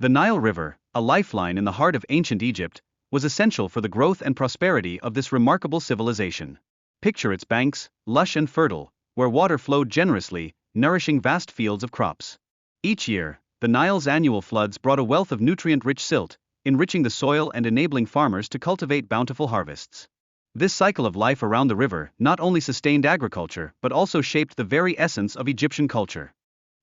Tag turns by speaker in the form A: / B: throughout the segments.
A: The Nile River, a lifeline in the heart of ancient Egypt, was essential for the growth and prosperity of this remarkable civilization. Picture its banks, lush and fertile, where water flowed generously, nourishing vast fields of crops. Each year, the Nile's annual floods brought a wealth of nutrient-rich silt, enriching the soil and enabling farmers to cultivate bountiful harvests. This cycle of life around the river not only sustained agriculture but also shaped the very essence of Egyptian culture.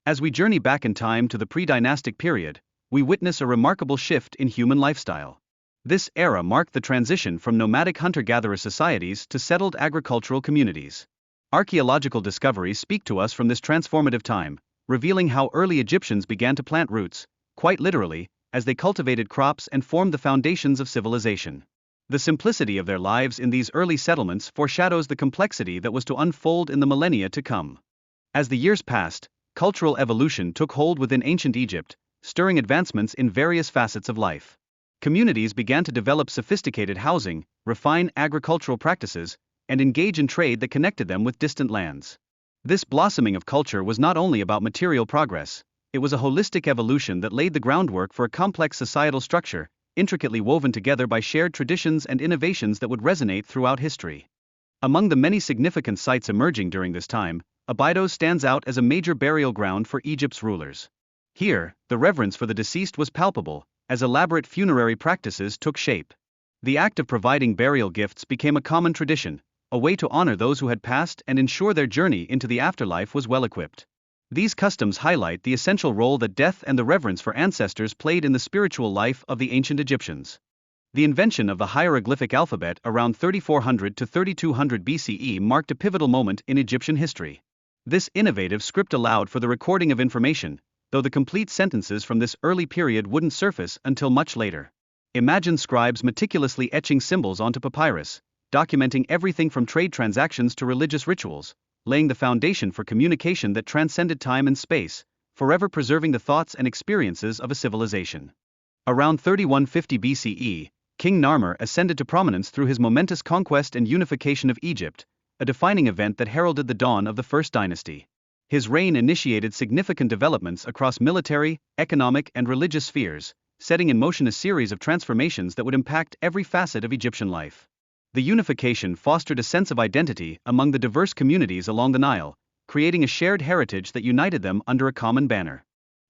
A: As we journey back in time to the pre-dynastic period, we witness a remarkable shift in human lifestyle. This era marked the transition from nomadic hunter-gatherer societies to settled agricultural communities. Archaeological discoveries speak to us from this transformative time, revealing how early Egyptians began to plant roots, quite literally, as they cultivated crops and formed the foundations of civilization. The simplicity of their lives in these early settlements foreshadows the complexity that was to unfold in the millennia to come. As the years passed, cultural evolution took hold within ancient Egypt, stirring advancements in various facets of life. Communities began to develop sophisticated housing, refine agricultural practices, and engage in trade that connected them with distant lands. This blossoming of culture was not only about material progress, it was a holistic evolution that laid the groundwork for a complex societal structure, intricately woven together by shared traditions and innovations that would resonate throughout history. Among the many significant sites emerging during this time, Abydos stands out as a major burial ground for Egypt's rulers. Here, the reverence for the deceased was palpable, as elaborate funerary practices took shape. The act of providing burial gifts became a common tradition, a way to honor those who had passed and ensure their journey into the afterlife was well-equipped. These customs highlight the essential role that death and the reverence for ancestors played in the spiritual life of the ancient Egyptians. The invention of the hieroglyphic alphabet around 3400 to 3200 BCE marked a pivotal moment in Egyptian history. This innovative script allowed for the recording of information, though the complete sentences from this early period wouldn't surface until much later. Imagine scribes meticulously etching symbols onto papyrus, documenting everything from trade transactions to religious rituals, laying the foundation for communication that transcended time and space, forever preserving the thoughts and experiences of a civilization. Around 3150 BCE, King Narmer ascended to prominence through his momentous conquest and unification of Egypt, a defining event that heralded the dawn of the First Dynasty. His reign initiated significant developments across military, economic, and religious spheres, setting in motion a series of transformations that would impact every facet of Egyptian life. The unification fostered a sense of identity among the diverse communities along the Nile, creating a shared heritage that united them under a common banner.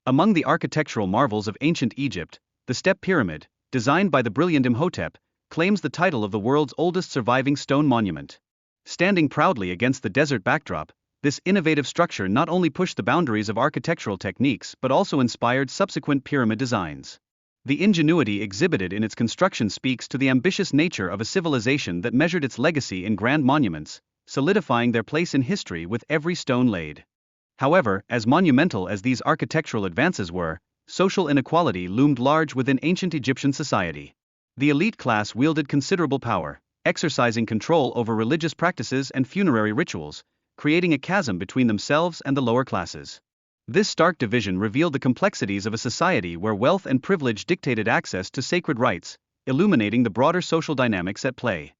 A: Among the architectural marvels of ancient Egypt, the Step Pyramid, designed by the brilliant Imhotep, claims the title of the world's oldest surviving stone monument. Standing proudly against the desert backdrop, this innovative structure not only pushed the boundaries of architectural techniques but also inspired subsequent pyramid designs. The ingenuity exhibited in its construction speaks to the ambitious nature of a civilization that measured its legacy in grand monuments, solidifying their place in history with every stone laid. However, as monumental as these architectural advances were, social inequality loomed large within ancient Egyptian society. The elite class wielded considerable power, exercising control over religious practices and funerary rituals, creating a chasm between themselves and the lower classes. This stark division revealed the complexities of a society where wealth and privilege dictated access to sacred rites, illuminating the broader social dynamics at play.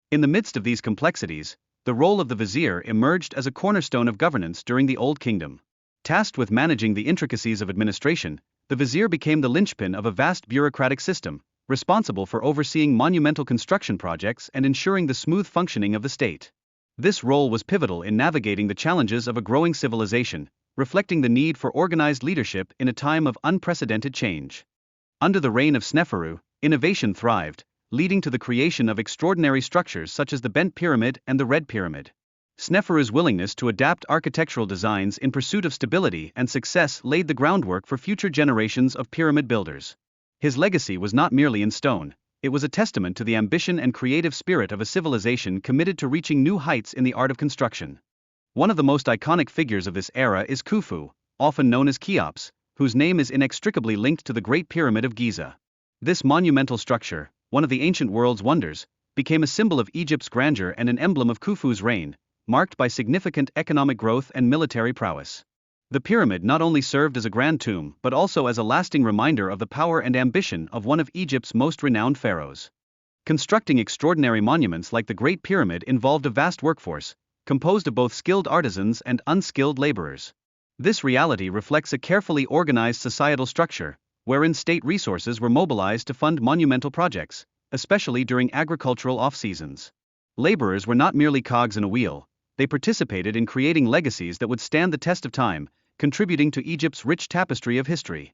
A: In the midst of these complexities, the role of the vizier emerged as a cornerstone of governance during the Old Kingdom. Tasked with managing the intricacies of administration, the vizier became the linchpin of a vast bureaucratic system, responsible for overseeing monumental construction projects and ensuring the smooth functioning of the state. This role was pivotal in navigating the challenges of a growing civilization, reflecting the need for organized leadership in a time of unprecedented change. Under the reign of Sneferu, innovation thrived, leading to the creation of extraordinary structures such as the Bent Pyramid and the Red Pyramid. Sneferu's willingness to adapt architectural designs in pursuit of stability and success laid the groundwork for future generations of pyramid builders. His legacy was not merely in stone, it was a testament to the ambition and creative spirit of a civilization committed to reaching new heights in the art of construction. One of the most iconic figures of this era is Khufu, often known as Cheops, whose name is inextricably linked to the Great Pyramid of Giza. This monumental structure, one of the ancient world's wonders, became a symbol of Egypt's grandeur and an emblem of Khufu's reign, marked by significant economic growth and military prowess. The pyramid not only served as a grand tomb but also as a lasting reminder of the power and ambition of one of Egypt's most renowned pharaohs. Constructing extraordinary monuments like the Great Pyramid involved a vast workforce, composed of both skilled artisans and unskilled laborers. This reality reflects a carefully organized societal structure, wherein state resources were mobilized to fund monumental projects, especially during agricultural off-seasons. Laborers were not merely cogs in a wheel, they participated in creating legacies that would stand the test of time, contributing to Egypt's rich tapestry of history.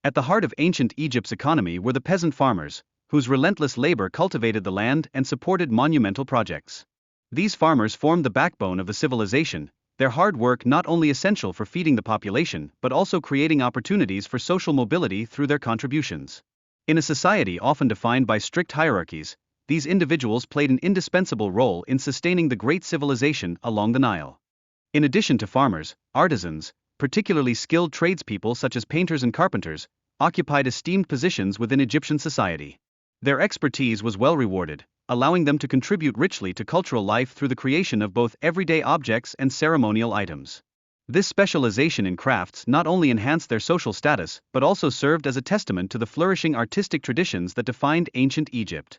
A: At the heart of ancient Egypt's economy were the peasant farmers, whose relentless labor cultivated the land and supported monumental projects. These farmers formed the backbone of the civilization, their hard work not only essential for feeding the population but also creating opportunities for social mobility through their contributions. In a society often defined by strict hierarchies, these individuals played an indispensable role in sustaining the great civilization along the Nile. In addition to farmers, artisans, particularly skilled tradespeople such as painters and carpenters, occupied esteemed positions within Egyptian society. Their expertise was well rewarded, allowing them to contribute richly to cultural life through the creation of both everyday objects and ceremonial items. This specialization in crafts not only enhanced their social status but also served as a testament to the flourishing artistic traditions that defined ancient Egypt.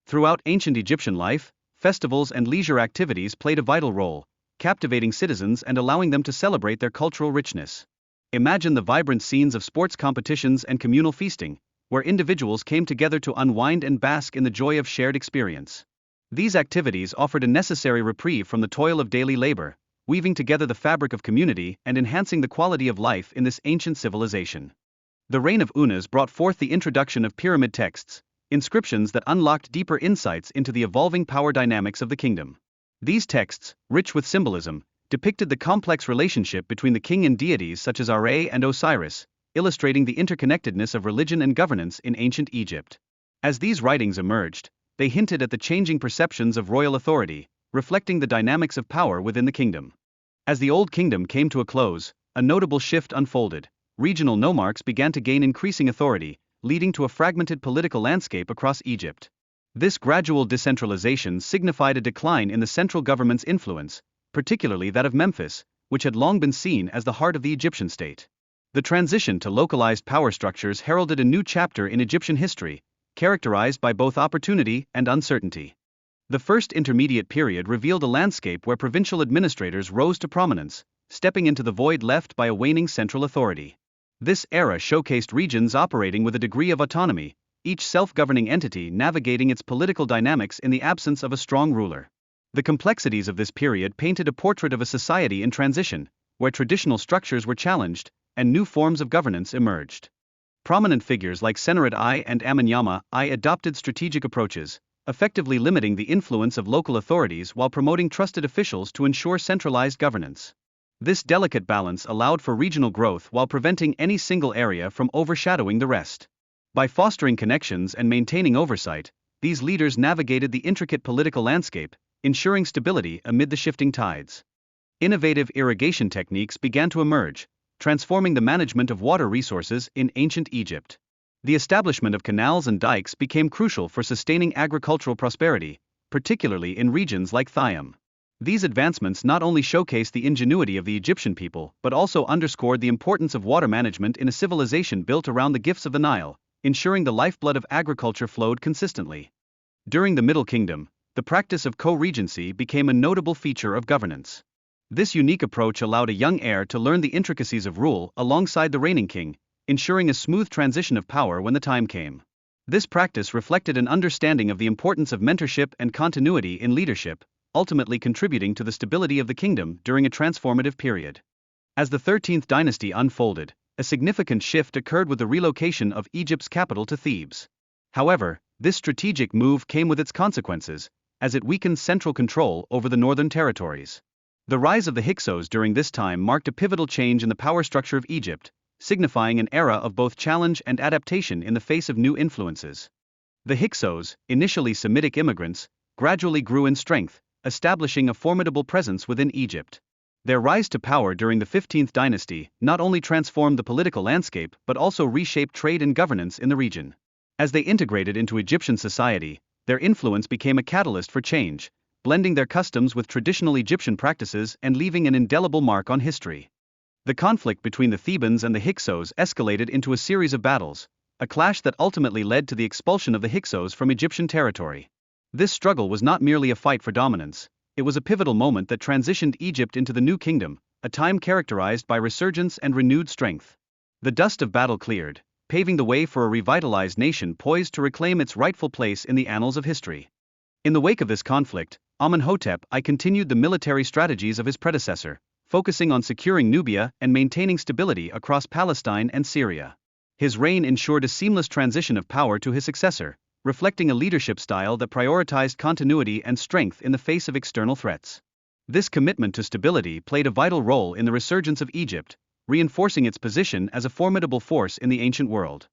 A: Throughout ancient Egyptian life, festivals and leisure activities played a vital role, captivating citizens and allowing them to celebrate their cultural richness. Imagine the vibrant scenes of sports competitions and communal feasting, where individuals came together to unwind and bask in the joy of shared experience. These activities offered a necessary reprieve from the toil of daily labor, weaving together the fabric of community and enhancing the quality of life in this ancient civilization. The reign of Unas brought forth the introduction of pyramid texts, inscriptions that unlocked deeper insights into the evolving power dynamics of the kingdom. These texts, rich with symbolism, depicted the complex relationship between the king and deities such as Ra and Osiris, illustrating the interconnectedness of religion and governance in ancient Egypt. As these writings emerged, they hinted at the changing perceptions of royal authority, reflecting the dynamics of power within the kingdom. As the Old Kingdom came to a close, a notable shift unfolded. Regional nomarchs began to gain increasing authority, leading to a fragmented political landscape across Egypt. This gradual decentralization signified a decline in the central government's influence, particularly that of Memphis, which had long been seen as the heart of the Egyptian state. The transition to localized power structures heralded a new chapter in Egyptian history, characterized by both opportunity and uncertainty. The first intermediate period revealed a landscape where provincial administrators rose to prominence, stepping into the void left by a waning central authority. This era showcased regions operating with a degree of autonomy, each self-governing entity navigating its political dynamics in the absence of a strong ruler. The complexities of this period painted a portrait of a society in transition, where traditional structures were challenged and new forms of governance emerged. Prominent figures like Sennaret I and Amenyama I adopted strategic approaches, effectively limiting the influence of local authorities while promoting trusted officials to ensure centralized governance. This delicate balance allowed for regional growth while preventing any single area from overshadowing the rest. By fostering connections and maintaining oversight, these leaders navigated the intricate political landscape, ensuring stability amid the shifting tides. Innovative irrigation techniques began to emerge, transforming the management of water resources in ancient Egypt. The establishment of canals and dikes became crucial for sustaining agricultural prosperity, particularly in regions like Thiam. These advancements not only showcased the ingenuity of the Egyptian people but also underscored the importance of water management in a civilization built around the gifts of the Nile, ensuring the lifeblood of agriculture flowed consistently. During the Middle Kingdom, the practice of co-regency became a notable feature of governance. This unique approach allowed a young heir to learn the intricacies of rule alongside the reigning king, ensuring a smooth transition of power when the time came. This practice reflected an understanding of the importance of mentorship and continuity in leadership, ultimately contributing to the stability of the kingdom during a transformative period. As the 13th dynasty unfolded, a significant shift occurred with the relocation of Egypt's capital to Thebes. However, this strategic move came with its consequences, as it weakened central control over the northern territories. The rise of the Hyksos during this time marked a pivotal change in the power structure of Egypt, signifying an era of both challenge and adaptation in the face of new influences. The Hyksos, initially Semitic immigrants, gradually grew in strength, establishing a formidable presence within Egypt. Their rise to power during the 15th dynasty not only transformed the political landscape but also reshaped trade and governance in the region. As they integrated into Egyptian society, their influence became a catalyst for change, blending their customs with traditional Egyptian practices and leaving an indelible mark on history. The conflict between the Thebans and the Hyksos escalated into a series of battles, a clash that ultimately led to the expulsion of the Hyksos from Egyptian territory. This struggle was not merely a fight for dominance, it was a pivotal moment that transitioned Egypt into the New Kingdom, a time characterized by resurgence and renewed strength. The dust of battle cleared, paving the way for a revitalized nation poised to reclaim its rightful place in the annals of history. In the wake of this conflict, Amenhotep I continued the military strategies of his predecessor, focusing on securing Nubia and maintaining stability across Palestine and Syria. His reign ensured a seamless transition of power to his successor, reflecting a leadership style that prioritized continuity and strength in the face of external threats. This commitment to stability played a vital role in the resurgence of Egypt, reinforcing its position as a formidable force in the ancient world.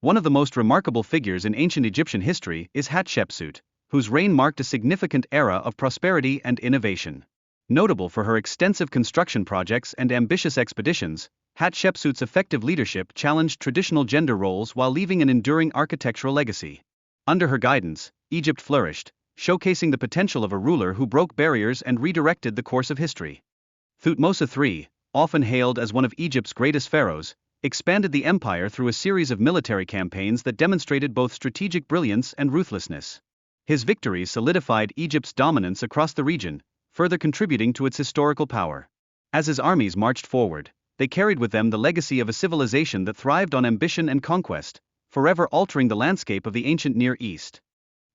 A: One of the most remarkable figures in ancient Egyptian history is Hatshepsut, whose reign marked a significant era of prosperity and innovation. Notable for her extensive construction projects and ambitious expeditions, Hatshepsut's effective leadership challenged traditional gender roles while leaving an enduring architectural legacy. Under her guidance, Egypt flourished, showcasing the potential of a ruler who broke barriers and redirected the course of history. Thutmose III, often hailed as one of Egypt's greatest pharaohs, expanded the empire through a series of military campaigns that demonstrated both strategic brilliance and ruthlessness. His victories solidified Egypt's dominance across the region, further contributing to its historical power. As his armies marched forward, they carried with them the legacy of a civilization that thrived on ambition and conquest, forever altering the landscape of the ancient Near East.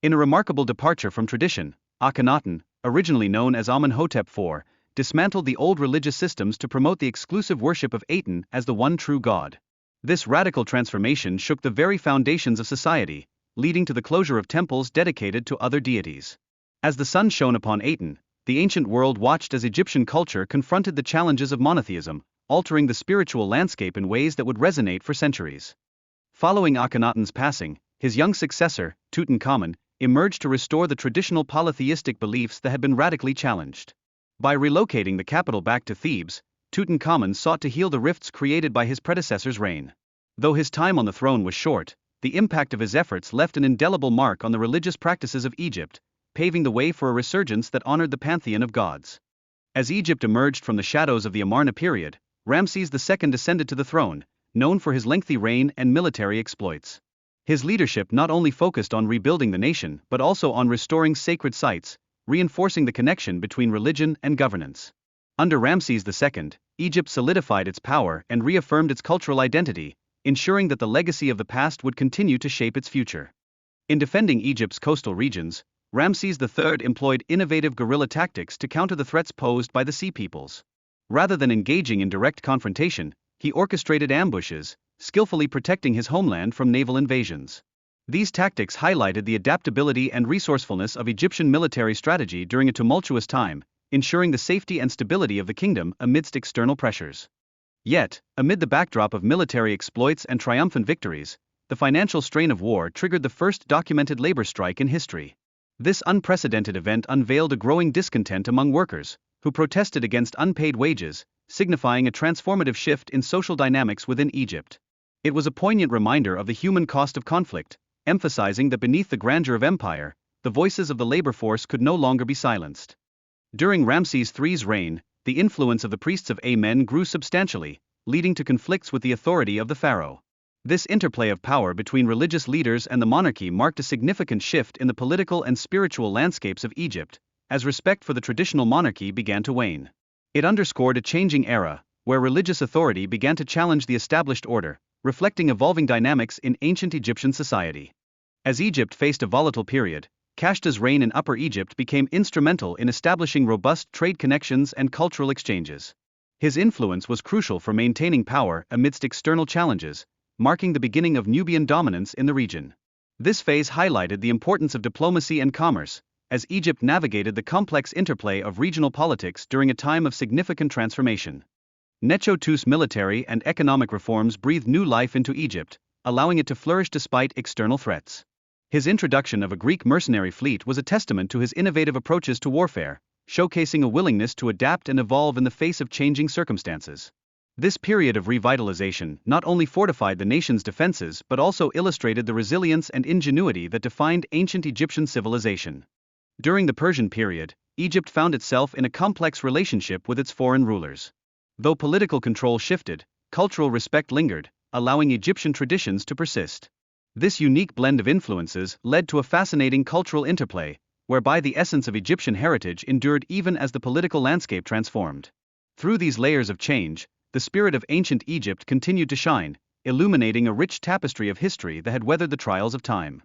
A: In a remarkable departure from tradition, Akhenaten, originally known as Amenhotep IV, dismantled the old religious systems to promote the exclusive worship of Aten as the one true god. This radical transformation shook the very foundations of society, leading to the closure of temples dedicated to other deities. As the sun shone upon Aten, the ancient world watched as Egyptian culture confronted the challenges of monotheism, altering the spiritual landscape in ways that would resonate for centuries. Following Akhenaten's passing, his young successor, Tutankhamun, emerged to restore the traditional polytheistic beliefs that had been radically challenged. By relocating the capital back to Thebes, Tutankhamun sought to heal the rifts created by his predecessor's reign. Though his time on the throne was short, the impact of his efforts left an indelible mark on the religious practices of Egypt, paving the way for a resurgence that honored the pantheon of gods. As Egypt emerged from the shadows of the Amarna period, Ramses II ascended to the throne, known for his lengthy reign and military exploits. His leadership not only focused on rebuilding the nation but also on restoring sacred sites, reinforcing the connection between religion and governance. Under Ramses II, Egypt solidified its power and reaffirmed its cultural identity, ensuring that the legacy of the past would continue to shape its future. In defending Egypt's coastal regions, Ramses III employed innovative guerrilla tactics to counter the threats posed by the sea peoples. Rather than engaging in direct confrontation, he orchestrated ambushes, skillfully protecting his homeland from naval invasions. These tactics highlighted the adaptability and resourcefulness of Egyptian military strategy during a tumultuous time, ensuring the safety and stability of the kingdom amidst external pressures. Yet, amid the backdrop of military exploits and triumphant victories, the financial strain of war triggered the first documented labor strike in history. This unprecedented event unveiled a growing discontent among workers, who protested against unpaid wages, signifying a transformative shift in social dynamics within Egypt. It was a poignant reminder of the human cost of conflict, emphasizing that beneath the grandeur of empire, the voices of the labor force could no longer be silenced. During Ramses III's reign, the influence of the priests of Amen grew substantially, leading to conflicts with the authority of the pharaoh. This interplay of power between religious leaders and the monarchy marked a significant shift in the political and spiritual landscapes of Egypt, as respect for the traditional monarchy began to wane. It underscored a changing era, where religious authority began to challenge the established order, reflecting evolving dynamics in ancient Egyptian society. As Egypt faced a volatile period, Kashta's reign in Upper Egypt became instrumental in establishing robust trade connections and cultural exchanges. His influence was crucial for maintaining power amidst external challenges, marking the beginning of Nubian dominance in the region. This phase highlighted the importance of diplomacy and commerce, as Egypt navigated the complex interplay of regional politics during a time of significant transformation. Necho II's military and economic reforms breathed new life into Egypt, allowing it to flourish despite external threats. His introduction of a Greek mercenary fleet was a testament to his innovative approaches to warfare, showcasing a willingness to adapt and evolve in the face of changing circumstances. This period of revitalization not only fortified the nation's defenses but also illustrated the resilience and ingenuity that defined ancient Egyptian civilization. During the Persian period, Egypt found itself in a complex relationship with its foreign rulers. Though political control shifted, cultural respect lingered, allowing Egyptian traditions to persist. This unique blend of influences led to a fascinating cultural interplay, whereby the essence of Egyptian heritage endured even as the political landscape transformed. Through these layers of change, the spirit of ancient Egypt continued to shine, illuminating a rich tapestry of history that had weathered the trials of time.